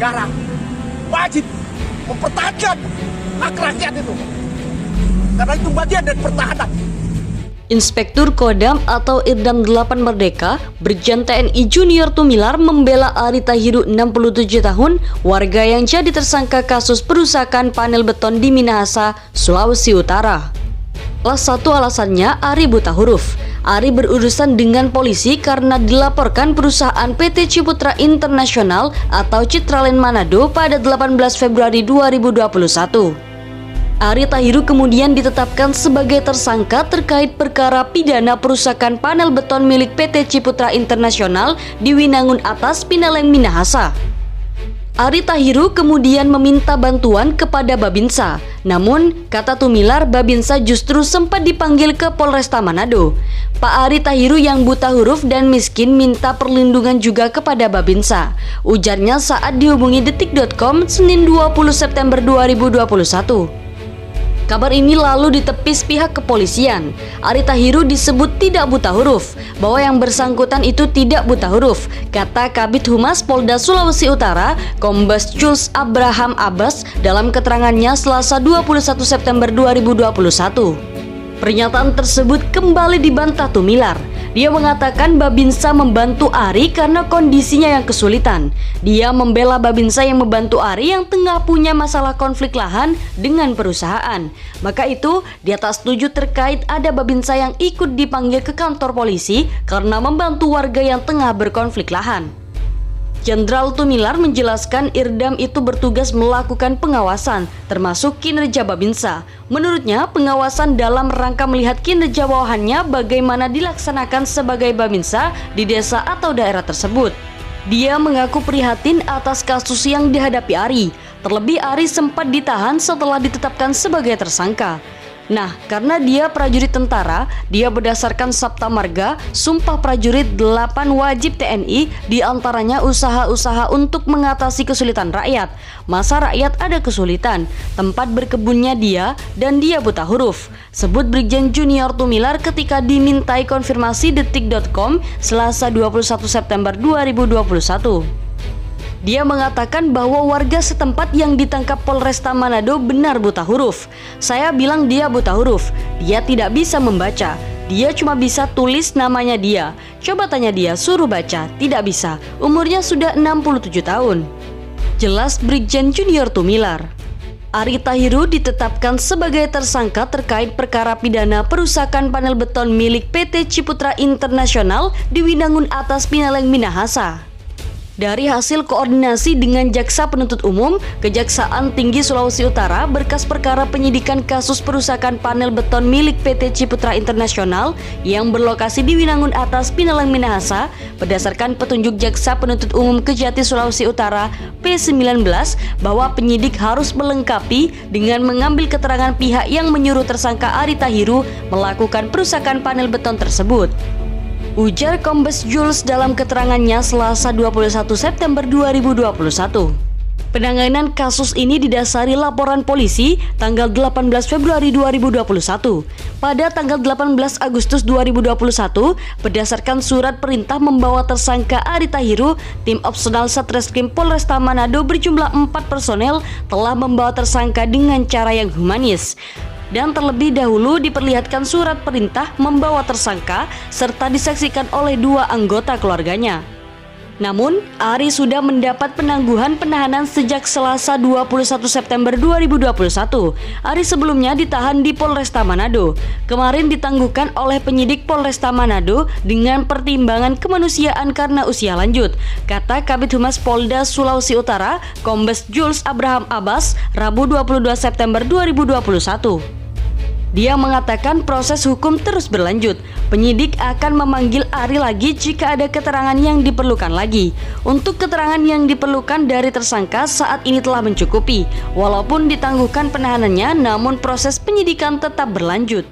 negara wajib mempertahankan hak rakyat itu. Karena itu bagian dari pertahanan. Inspektur Kodam atau Irdam 8 Merdeka, Brigjen TNI Junior Tumilar membela Ari Tahiru 67 tahun, warga yang jadi tersangka kasus perusakan panel beton di Minahasa, Sulawesi Utara. Salah satu alasannya Ari buta huruf. Ari berurusan dengan polisi karena dilaporkan perusahaan PT Ciputra International atau Citralen Manado pada 18 Februari 2021. Ari Tahiru kemudian ditetapkan sebagai tersangka terkait perkara pidana perusakan panel beton milik PT Ciputra International di Winangun Atas, Pinaleng, Minahasa. Ari Tahiru kemudian meminta bantuan kepada Babinsa. Namun, kata Tumilar, Babinsa justru sempat dipanggil ke Polresta Manado. Pak Ari Tahiru yang buta huruf dan miskin minta perlindungan juga kepada Babinsa. Ujarnya saat dihubungi detik.com Senin 20 September 2021. Kabar ini lalu ditepis pihak kepolisian. Ari Tahiru disebut tidak buta huruf, bahwa yang bersangkutan itu tidak buta huruf, kata Kabid Humas Polda Sulawesi Utara, Kombes Jules Abraham Abbas dalam keterangannya Selasa 21 September 2021. Pernyataan tersebut kembali dibantah Tumilar. Dia mengatakan Babinsa membantu Ari karena kondisinya yang kesulitan. Dia membela Babinsa yang membantu Ari yang tengah punya masalah konflik lahan dengan perusahaan. Maka itu, dia tak setuju terkait ada Babinsa yang ikut dipanggil ke kantor polisi karena membantu warga yang tengah berkonflik lahan. Jenderal Tumilar menjelaskan Irdam itu bertugas melakukan pengawasan, termasuk kinerja Babinsa. Menurutnya, pengawasan dalam rangka melihat kinerja bawahannya bagaimana dilaksanakan sebagai Babinsa di desa atau daerah tersebut. Dia mengaku prihatin atas kasus yang dihadapi Ari. Terlebih Ari sempat ditahan setelah ditetapkan sebagai tersangka. Nah, karena dia prajurit tentara, dia berdasarkan Sabta Marga, Sumpah Prajurit 8 wajib TNI, diantaranya usaha-usaha untuk mengatasi kesulitan rakyat. Masa rakyat ada kesulitan, tempat berkebunnya dia, dan dia buta huruf. Sebut Brigjen Junior Tumilar ketika dimintai konfirmasi detik.com Selasa 21 September 2021. Dia mengatakan bahwa warga setempat yang ditangkap Polresta Manado benar buta huruf. Saya bilang dia buta huruf, dia tidak bisa membaca. Dia cuma bisa tulis namanya dia. Coba tanya dia, suruh baca, tidak bisa. Umurnya sudah 67 tahun. Jelas Brigjen Junior Tumilar. Ari Tahiru ditetapkan sebagai tersangka terkait perkara pidana perusakan panel beton milik PT Ciputra International di Winangun Atas, Pinaleng, Minahasa. Dari hasil koordinasi dengan Jaksa Penuntut Umum, Kejaksaan Tinggi Sulawesi Utara, berkas perkara penyidikan kasus perusakan panel beton milik PT Ciputra International yang berlokasi di Winangun Atas, Pinaleng, Minahasa, berdasarkan petunjuk Jaksa Penuntut Umum Kejati Sulawesi Utara P19 bahwa penyidik harus melengkapi dengan mengambil keterangan pihak yang menyuruh tersangka Ari Tahiru melakukan perusakan panel beton tersebut. Ujar Kombes Jules dalam keterangannya Selasa 21 September 2021. Penanganan kasus ini didasari laporan polisi tanggal 18 Februari 2021. Pada tanggal 18 Agustus 2021, berdasarkan surat perintah membawa tersangka Ari Tahiru, tim opsional Satreskrim Polresta Manado berjumlah 4 personel telah membawa tersangka dengan cara yang humanis. Dan terlebih dahulu diperlihatkan surat perintah membawa tersangka serta disaksikan oleh 2 anggota keluarganya. Namun, Ari sudah mendapat penangguhan penahanan sejak Selasa 21 September 2021. Ari sebelumnya ditahan di Polresta Manado. Kemarin ditangguhkan oleh penyidik Polresta Manado dengan pertimbangan kemanusiaan karena usia lanjut, kata Kabid Humas Polda Sulawesi Utara, Kombes Jules Abraham Abbas, Rabu 22 September 2021. Dia mengatakan proses hukum terus berlanjut. Penyidik akan memanggil Ari lagi jika ada keterangan yang diperlukan lagi. Untuk keterangan yang diperlukan dari tersangka saat ini telah mencukupi. Walaupun ditangguhkan penahanannya, namun proses penyidikan tetap berlanjut.